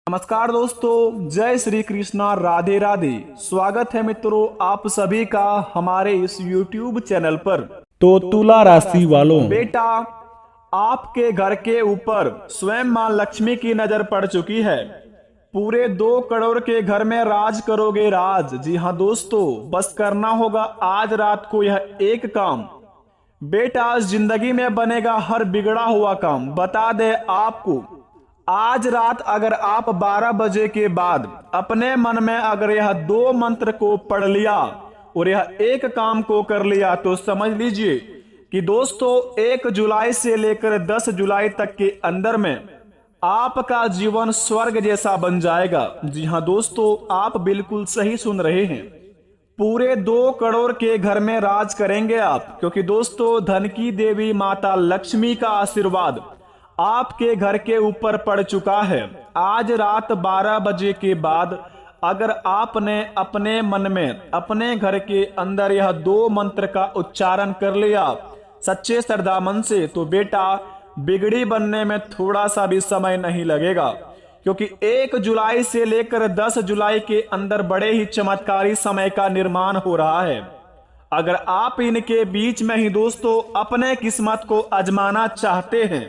नमस्कार दोस्तों, जय श्री कृष्णा, राधे राधे। स्वागत है मित्रों आप सभी का हमारे इस YouTube चैनल पर। तो तुला राशि वालों, बेटा आपके घर के ऊपर स्वयं मां लक्ष्मी की नजर पड़ चुकी है। पूरे 2 करोड़ के घर में राज करोगे राज। जी हाँ दोस्तों, बस करना होगा आज रात को यह एक काम। बेटा जिंदगी में बनेगा हर बिगड़ा हुआ काम। बता दे आपको, आज रात अगर आप 12 बजे के बाद अपने मन में अगर यह 2 मंत्र को पढ़ लिया और यह एक काम को कर लिया तो समझ लीजिए कि दोस्तों 1 जुलाई से लेकर 10 जुलाई तक के अंदर में आपका जीवन स्वर्ग जैसा बन जाएगा। जी हाँ दोस्तों, आप बिल्कुल सही सुन रहे हैं। पूरे 2 करोड़ के घर में राज करेंगे आप, क्योंकि दोस्तों धन की देवी माता लक्ष्मी का आशीर्वाद आपके घर के ऊपर पड़ चुका है। आज रात 12 बजे के बाद अगर आपने अपने मन में अपने घर के अंदर यह 2 मंत्र का उच्चारण कर लिया सच्चे श्रद्धा मन से, तो बेटा बिगड़ी बनने में थोड़ा सा भी समय नहीं लगेगा, क्योंकि 1 जुलाई से लेकर 10 जुलाई के अंदर बड़े ही चमत्कारी समय का निर्माण हो रहा है। अगर आप इनके बीच में ही दोस्तों अपने किस्मत को आजमाना चाहते हैं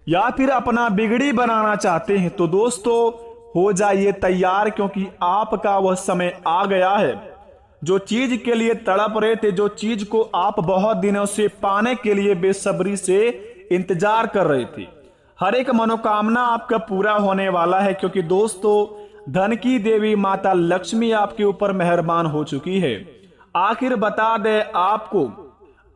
या फिर अपना बिगड़ी बनाना चाहते हैं तो दोस्तों हो जाइए तैयार, क्योंकि आपका वह समय आ गया है। जो चीज के लिए तड़प रहे थे, जो चीज को आप बहुत दिनों से पाने के लिए बेसब्री से इंतजार कर रहे थे, हर एक मनोकामना आपका पूरा होने वाला है, क्योंकि दोस्तों धन की देवी माता लक्ष्मी आपके ऊपर मेहरबान हो चुकी है। आखिर बता दे आपको,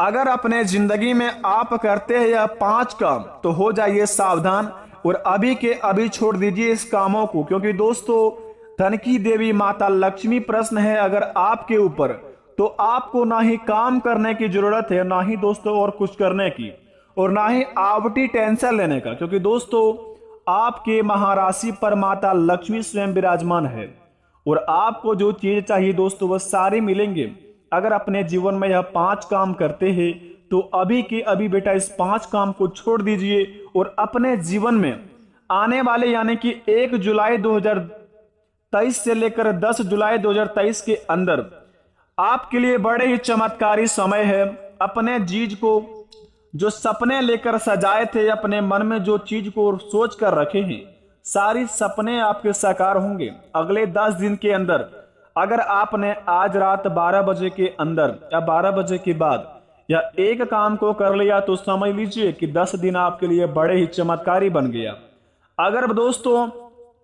अगर अपने जिंदगी में आप करते हैं यह 5 काम तो हो जाइए सावधान और अभी के अभी छोड़ दीजिए इस कामों को, क्योंकि दोस्तों धन की देवी माता लक्ष्मी प्रश्न है अगर आपके ऊपर, तो आपको ना ही काम करने की जरूरत है, ना ही दोस्तों और कुछ करने की, और ना ही आवटी टेंशन लेने का, क्योंकि दोस्तों आपके महाराशि पर माता लक्ष्मी स्वयं विराजमान है और आपको जो चीज चाहिए दोस्तों वह सारी मिलेंगे। अगर अपने जीवन में यह 5 काम करते हैं तो अभी के अभी बेटा इस 5 काम को छोड़ दीजिए और अपने जीवन में आने वाले यानी कि 1 जुलाई 2023 से लेकर 10 जुलाई 2023 के अंदर आपके लिए बड़े ही चमत्कारी समय है। अपने चीज को जो सपने लेकर सजाए थे, अपने मन में जो चीज को सोच कर रखे हैं, सारी सपने आपके साकार होंगे अगले 10 दिन के अंदर। अगर आपने आज रात 12 बजे के अंदर या 12 बजे के बाद या एक काम को कर लिया तो समझ लीजिए कि 10 दिन आपके लिए बड़े ही चमत्कारी बन गया। अगर दोस्तों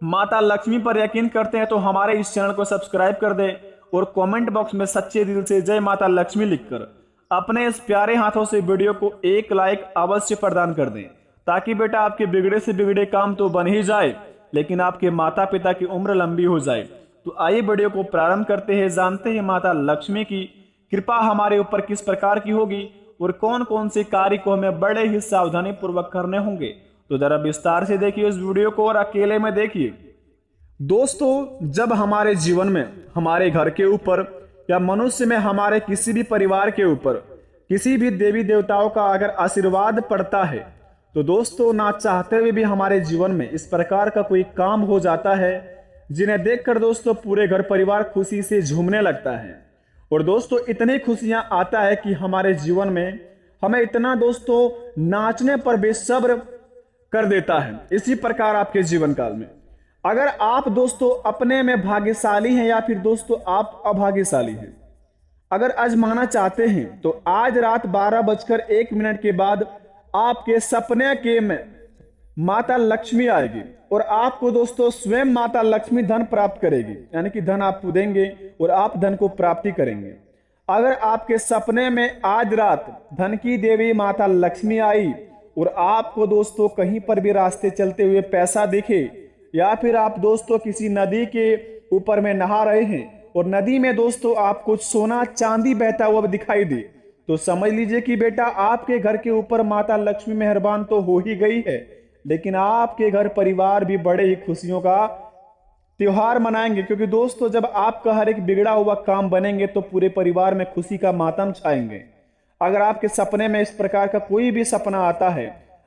माता लक्ष्मी पर यकीन करते हैं तो हमारे इस चैनल को सब्सक्राइब कर दें और कमेंट बॉक्स में सच्चे दिल से जय माता लक्ष्मी लिखकर अपने इस प्यारे हाथों से वीडियो को एक लाइक अवश्य प्रदान कर दें, ताकि बेटा आपके बिगड़े से बिगड़े काम तो बन ही जाए लेकिन आपके माता पिता की उम्र लंबी हो जाए। तो आइए वीडियो को प्रारंभ करते हैं, जानते हैं माता लक्ष्मी की कृपा हमारे ऊपर किस प्रकार की होगी और कौन कौन से कार्य को हमें बड़े ही सावधानी पूर्वक करने होंगे। तो जरा विस्तार से देखिए इस वीडियो को और अकेले में देखिए। दोस्तों जब हमारे जीवन में हमारे घर के ऊपर या मनुष्य में हमारे किसी भी परिवार के ऊपर किसी भी देवी देवताओं का अगर आशीर्वाद पड़ता है तो दोस्तों ना चाहते हुए भी हमारे जीवन में इस प्रकार का कोई काम हो जाता है जिन्हें देखकर दोस्तों पूरे घर परिवार खुशी से झूमने लगता है। और दोस्तों इतनी खुशियां आता है कि हमारे जीवन में हमें इतना दोस्तों नाचने पर बेसब्र कर देता है। इसी प्रकार आपके जीवन काल में अगर आप दोस्तों अपने में भाग्यशाली हैं या फिर दोस्तों आप अभाग्यशाली हैं, अगर आजमाना चाहते हैं तो आज रात 12:01 के बाद आपके सपने के में माता लक्ष्मी आएगी और आपको दोस्तों स्वयं माता लक्ष्मी धन प्राप्त करेगी, यानी कि धन आपको देंगे और आप धन को प्राप्ति करेंगे। अगर आपके सपने में आज रात धन की देवी माता लक्ष्मी आई और आपको दोस्तों कहीं पर भी रास्ते चलते हुए पैसा दिखे या फिर आप दोस्तों किसी नदी के ऊपर में नहा रहे हैं और नदी में दोस्तों आपको सोना चांदी बहता हुआ दिखाई दे, तो समझ लीजिए कि बेटा आपके घर के ऊपर माता लक्ष्मी मेहरबान तो हो ही गई है, लेकिन आपके घर परिवार भी बड़े ही खुशियों का त्योहार मनाएंगे, क्योंकि दोस्तों जब आपका हर एक बिगड़ा हुआ काम बनेंगे तो पूरे परिवार में खुशी का मातम छाएंगे। अगर आपके सपने में इस प्रकार का कोई भी सपना आता है,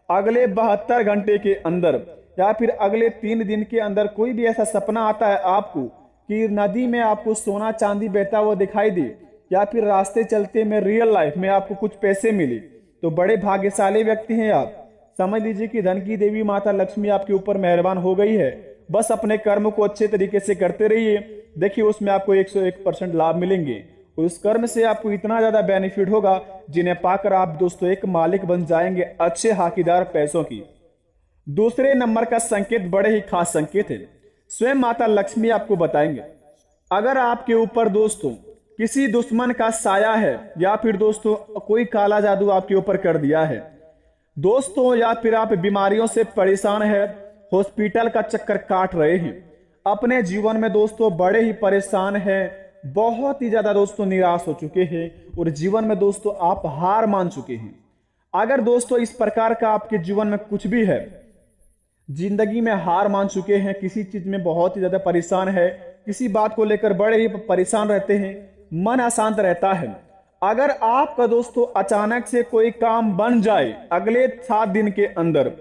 अगले 72 घंटे के अंदर या फिर अगले 3 दिन के अंदर कोई भी ऐसा सपना आता है आपको कि नदी में आपको सोना चांदी बहता हुआ दिखाई दे, या फिर रास्ते चलते में रियल लाइफ में आपको कुछ पैसे मिले, तो बड़े भाग्यशाली व्यक्ति हैं आप। समझ लीजिए कि धन की देवी माता लक्ष्मी आपके ऊपर मेहरबान हो गई है। बस अपने कर्म को अच्छे तरीके से करते रहिए, देखिए उसमें आपको 101% लाभ मिलेंगे। उस कर्म से आपको इतना ज्यादा बेनिफिट होगा जिन्हें पाकर आप दोस्तों एक मालिक बन जाएंगे अच्छे हाकीदार पैसों की। दूसरे नंबर का संकेत बड़े ही खास संकेत है, स्वयं माता लक्ष्मी आपको बताएंगे। अगर आपके ऊपर दोस्तों किसी दुश्मन का साया है, या फिर दोस्तों कोई काला जादू आपके ऊपर कर दिया है दोस्तों, या फिर आप बीमारियों से परेशान है, हॉस्पिटल का चक्कर काट रहे हैं, अपने जीवन में दोस्तों बड़े ही परेशान है, बहुत ही ज्यादा दोस्तों निराश हो चुके हैं और जीवन में दोस्तों आप हार मान चुके हैं। अगर दोस्तों इस प्रकार का आपके जीवन में कुछ भी है, जिंदगी में हार मान चुके हैं, किसी चीज में बहुत ही ज्यादा परेशान है, किसी बात को लेकर बड़े ही परेशान रहते हैं, मन अशांत रहता है, अगर आपका दोस्तों अचानक से कोई काम बन जाए, अगले 7 दिन के अंदर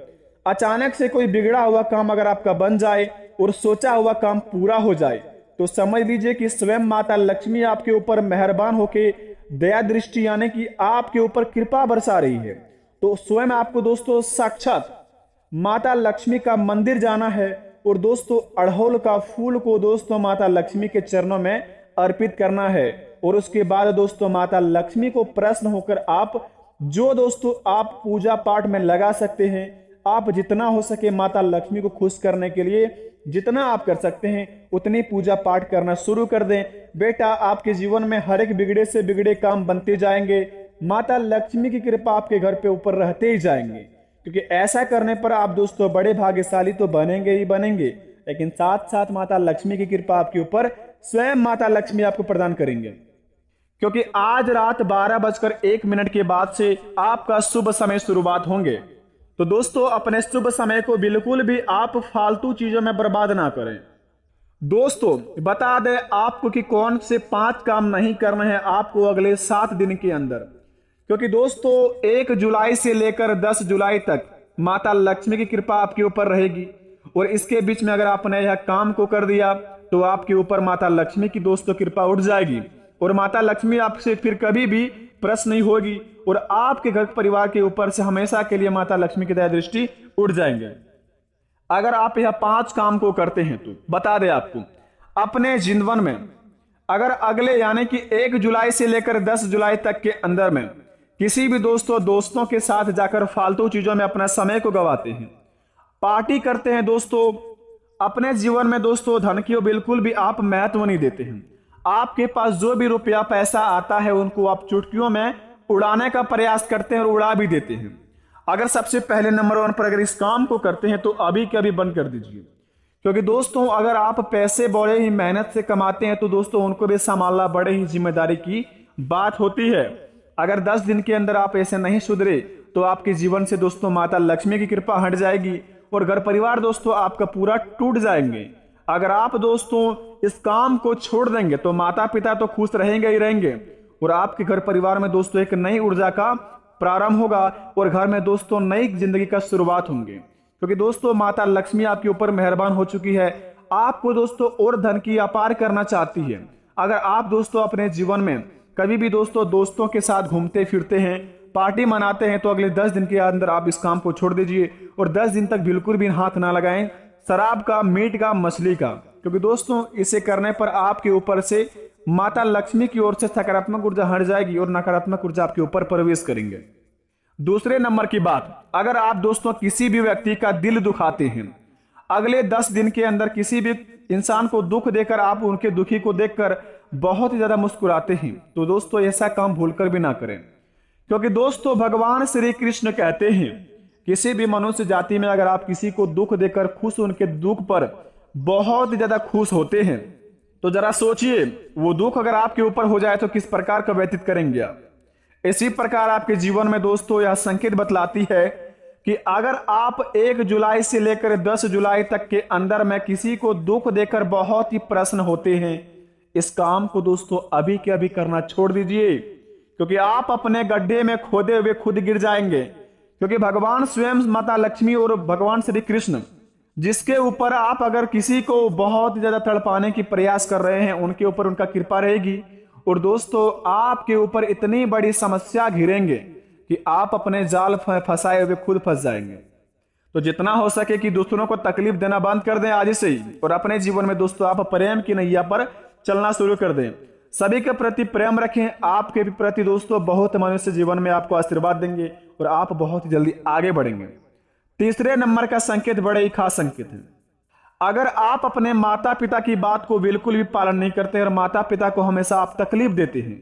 अचानक से कोई बिगड़ा हुआ काम अगर आपका बन जाए और सोचा हुआ काम पूरा हो जाए, तो समझ लीजिए कि स्वयं माता लक्ष्मी आपके ऊपर मेहरबान होके दया दृष्टि यानी कि आपके ऊपर कृपा बरसा रही है। तो स्वयं आपको दोस्तों साक्षात माता लक्ष्मी का मंदिर जाना है और दोस्तों अड़हुल का फूल को दोस्तों माता लक्ष्मी के चरणों में अर्पित करना है। और उसके बाद दोस्तों माता लक्ष्मी को प्रसन्न होकर आप जो दोस्तों आप पूजा पाठ में लगा सकते हैं, आप जितना हो सके माता लक्ष्मी को खुश करने के लिए जितना आप कर सकते हैं उतनी पूजा पाठ करना शुरू कर दें। बेटा आपके जीवन में हर एक बिगड़े से बिगड़े काम बनते जाएंगे, माता लक्ष्मी की कृपा आपके घर पे ऊपर रहते ही जाएंगे, क्योंकि ऐसा करने पर आप दोस्तों बड़े भाग्यशाली तो बनेंगे ही बनेंगे, लेकिन साथ साथ माता लक्ष्मी की कृपा आपके ऊपर स्वयं माता लक्ष्मी आपको प्रदान करेंगे। क्योंकि आज रात 12:01 के बाद से आपका शुभ समय शुरुआत होंगे। तो दोस्तों अपने शुभ समय को बिल्कुल भी आप फालतू चीजों में बर्बाद ना करें। दोस्तों बता दें आपको कि कौन से 5 काम नहीं करने हैं आपको अगले 7 दिन के अंदर, क्योंकि दोस्तों 1 जुलाई से लेकर 10 जुलाई तक माता लक्ष्मी की कृपा आपके ऊपर रहेगी, और इसके बीच में अगर आपने यह काम को कर दिया तो आपके ऊपर माता लक्ष्मी की दोस्तों कृपा उठ जाएगी, और माता लक्ष्मी आपसे फिर कभी भी प्रश्न नहीं होगी, और आपके घर परिवार के ऊपर से हमेशा के लिए माता लक्ष्मी की दया दृष्टि उड़ जाएंगे। अगर आप यह 5 काम को करते हैं तो बता दें आपको अपने जीवन में अगर अगले यानी कि 1 जुलाई से लेकर 10 जुलाई तक के अंदर में किसी भी दोस्तों के साथ जाकर फालतू चीजों में अपना समय को गवाते हैं, पार्टी करते हैं दोस्तों, अपने जीवन में दोस्तों धन की बिल्कुल भी आप महत्व नहीं देते हैं, आपके पास जो भी रुपया पैसा आता है उनको आप चुटकियों में उड़ाने का प्रयास करते हैं और उड़ा भी देते हैं। अगर सबसे पहले नंबर 1 पर अगर इस काम को करते हैं तो अभी के अभी बंद कर दीजिए, क्योंकि दोस्तों अगर आप पैसे बड़े ही मेहनत से कमाते हैं तो दोस्तों उनको भी संभालना बड़े ही जिम्मेदारी की बात होती है। अगर 10 दिन के अंदर आप ऐसे नहीं सुधरे तो आपके जीवन से दोस्तों माता लक्ष्मी की कृपा हट जाएगी और घर परिवार दोस्तों आपका पूरा टूट जाएंगे। अगर आप दोस्तों इस काम को छोड़ देंगे तो माता पिता तो खुश रहेंगे ही रहेंगे, और आपके घर परिवार में दोस्तों एक नई ऊर्जा का प्रारंभ होगा और घर में दोस्तों नई जिंदगी का शुरुआत होंगे, क्योंकि दोस्तों माता लक्ष्मी आपके ऊपर मेहरबान हो चुकी है, आपको दोस्तों और धन की अपार करना चाहती है। अगर आप दोस्तों अपने जीवन में कभी भी दोस्तों के साथ घूमते फिरते हैं, पार्टी मनाते हैं, तो अगले 10 दिन के अंदर आप इस काम को छोड़ दीजिए और 10 दिन तक बिल्कुल भी हाथ ना लगाएं शराब का, मीट का, मछली का, क्योंकि दोस्तों इसे करने पर आपके ऊपर से माता लक्ष्मी की ओर से सकारात्मक ऊर्जा हट जाएगी और नकारात्मक ऊर्जा आपके ऊपर प्रवेश करेंगे। दूसरे नंबर की बात, अगर आप दोस्तों किसी भी व्यक्ति का दिल दुखाते हैं, अगले 10 दिन के अंदर किसी भी इंसान को दुख देकर आप उनके दुखी को देखकर बहुत ही ज्यादा मुस्कुराते हैं, तो दोस्तों ऐसा काम भूलकर भी ना करें, क्योंकि दोस्तों भगवान श्री कृष्ण कहते हैं किसी भी मनुष्य जाति में अगर आप किसी को दुख देकर खुश उनके दुख पर बहुत ही ज्यादा खुश होते हैं तो जरा सोचिए वो दुख अगर आपके ऊपर हो जाए तो किस प्रकार का व्यतीत करेंगे आप। इसी प्रकार आपके जीवन में दोस्तों यह संकेत बतलाती है कि अगर आप 1 जुलाई से लेकर 10 जुलाई तक के अंदर में किसी को दुख देकर बहुत ही प्रसन्न होते हैं, इस काम को दोस्तों अभी के अभी करना छोड़ दीजिए, क्योंकि आप अपने गड्ढे में खोदे हुए खुद गिर जाएंगे। क्योंकि भगवान स्वयं माता लक्ष्मी और भगवान श्री कृष्ण जिसके ऊपर आप अगर किसी को बहुत ज्यादा तड़पाने की प्रयास कर रहे हैं, उनके ऊपर उनका कृपा रहेगी। और दोस्तों आपके ऊपर इतनी बड़ी समस्या घिरेंगे कि आप अपने जाल फंसाए हुए खुद फंस जाएंगे। तो जितना हो सके कि दूसरों को तकलीफ देना बंद कर दें आज से ही, और अपने जीवन में दोस्तों आप प्रेम की नैया पर चलना शुरू कर दें। सभी के प्रति प्रेम रखें। आपके भी प्रति दोस्तों बहुत मनुष्य जीवन में आपको आशीर्वाद देंगे और आप बहुत ही जल्दी आगे बढ़ेंगे। तीसरे नंबर का संकेत बड़े ही खास संकेत है। अगर आप अपने माता पिता की बात को बिल्कुल भी पालन नहीं करते और माता पिता को हमेशा आप तकलीफ देते हैं,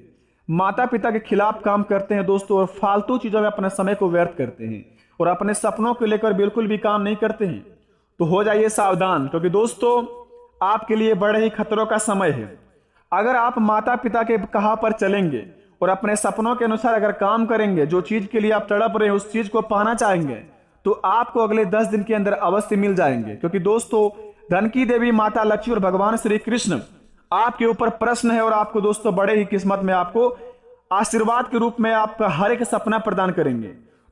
माता पिता के खिलाफ काम करते हैं दोस्तों, और फालतू चीजों में अपने समय को व्यर्थ करते हैं और अपने सपनों को लेकर बिल्कुल भी काम नहीं करते हैं, तो हो जाइए सावधान, क्योंकि दोस्तों आपके लिए बड़े ही खतरों का समय है। अगर आप माता पिता के कहा पर चलेंगे और अपने सपनों के अनुसार अगर काम करेंगे, जो चीज के लिए आप तड़प रहे हैं उस चीज को पाना चाहेंगे, तो आपको अगले 10 दिन के अंदर अवश्य मिल जाएंगे। क्योंकि दोस्तों धन की देवी माता लक्ष्मी और भगवान श्री कृष्ण आपके ऊपर प्रश्न है और आपको दोस्तों बड़े ही किस्मत में आपको आशीर्वाद के रूप में आपका हर एक सपना प्रदान करेंगे।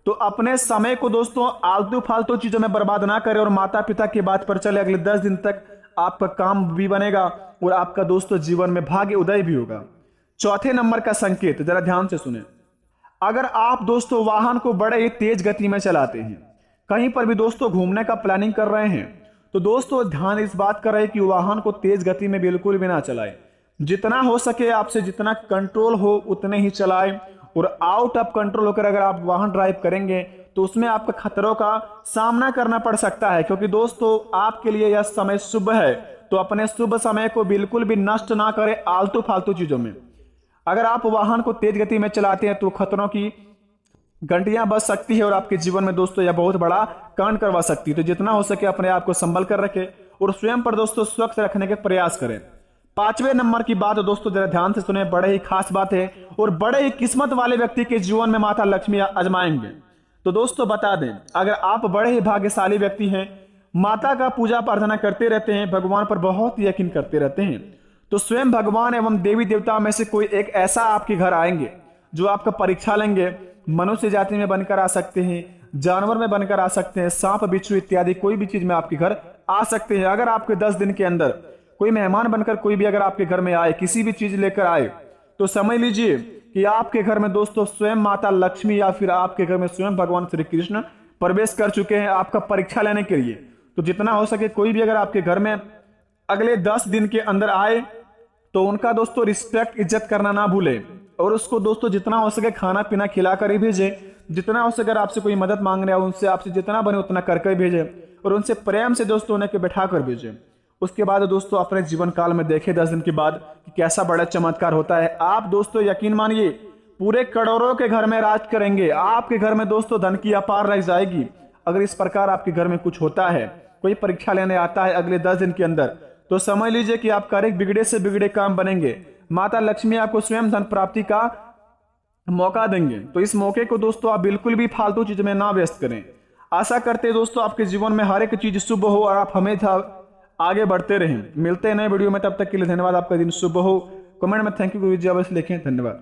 तो अपने समय को दोस्तों आलतू फालतू चीजों में बर्बाद ना करें और माता पिता की बात पर चले। अगले 10 दिन तक आपका काम भी बनेगा और आपका दोस्तों जीवन में भाग्य उदय भी होगा। चौथे नंबर का संकेत जरा ध्यान से सुने। अगर आप दोस्तों वाहन को बड़े ही तेज गति में चलाते हैं, कहीं पर भी दोस्तों घूमने का प्लानिंग कर रहे हैं, तो दोस्तों ध्यान इस बात का रहे कि वाहन को तेज गति में बिल्कुल भी ना चलाएं। जितना हो सके आपसे जितना कंट्रोल हो उतने ही चलाएं, और आउट ऑफ कंट्रोल होकर अगर आप वाहन ड्राइव करेंगे तो उसमें आपको खतरों का सामना करना पड़ सकता है। क्योंकि दोस्तों आपके लिए यह समय शुभ है, तो अपने शुभ समय को बिल्कुल भी नष्ट ना करें आलतू फालतू चीजों में। अगर आप वाहन को तेज गति में चलाते हैं तो खतरों की घंटियां बज सकती है और आपके जीवन में दोस्तों यह बहुत बड़ा कांड करवा सकती है। तो जितना हो सके अपने आप को संभल कर रखें और स्वयं पर दोस्तों स्वच्छ रखने के प्रयास करें। पांचवें नंबर की बात दोस्तों जरा ध्यान से सुने, बड़े ही खास बात है और बड़े ही किस्मत वाले व्यक्ति के जीवन में माता लक्ष्मी आजमाएंगे। तो दोस्तों बता दें, अगर आप बड़े ही भाग्यशाली व्यक्ति हैं, माता का पूजा प्रार्थना करते रहते हैं, भगवान पर बहुत यकीन करते रहते हैं, तो स्वयं भगवान एवं देवी देवता में से कोई एक ऐसा आपके घर आएंगे जो आपका परीक्षा लेंगे। मनुष्य जाति में बनकर आ सकते हैं, जानवर में बनकर आ सकते हैं, सांप बिच्छू इत्यादि कोई भी चीज में आपके घर आ सकते हैं। अगर आपके 10 दिन के अंदर कोई मेहमान बनकर कोई भी अगर आपके घर में आए, किसी भी चीज लेकर आए, तो समझ लीजिए कि आपके घर में दोस्तों स्वयं माता लक्ष्मी या फिर आपके घर में स्वयं भगवान श्री कृष्ण प्रवेश कर चुके हैं आपका परीक्षा लेने के लिए। तो जितना हो सके कोई भी अगर आपके घर में अगले 10 दिन के अंदर आए तो उनका दोस्तों रिस्पेक्ट इज्जत करना ना भूले, और उसको दोस्तों जितना हो सके खाना पीना खिला कर ही भेजे। जितना हो सके अगर आपसे कोई मदद मांग रहा है उनसे आपसे जितना बने उतना करके भेजे, और उनसे प्रेम से दोस्तों उन्हें बैठा कर भेजे। उसके बाद दोस्तों अपने जीवन काल में देखे 10 दिन के बाद कि कैसा बड़ा चमत्कार होता है। आप दोस्तों यकीन मानिए पूरे करोड़ों के घर में राज करेंगे। आपके घर में दोस्तों धन की अपार रह जाएगी। अगर इस प्रकार आपके घर में कुछ होता है, कोई परीक्षा लेने आता है अगले 10 दिन के अंदर, तो समझ लीजिए कि आपका एक बिगड़े से बिगड़े काम बनेंगे। माता लक्ष्मी आपको स्वयं धन प्राप्ति का मौका देंगे। तो इस मौके को दोस्तों आप बिल्कुल भी फालतू चीज में ना व्यस्त करें। आशा करते हैं दोस्तों आपके जीवन में हर एक चीज शुभ हो और आप हमेशा आगे बढ़ते रहें। मिलते हैं नए वीडियो में, तब तक के लिए धन्यवाद। आपका दिन शुभ हो। कमेंट में थैंक यू अवश्य लिखें। धन्यवाद।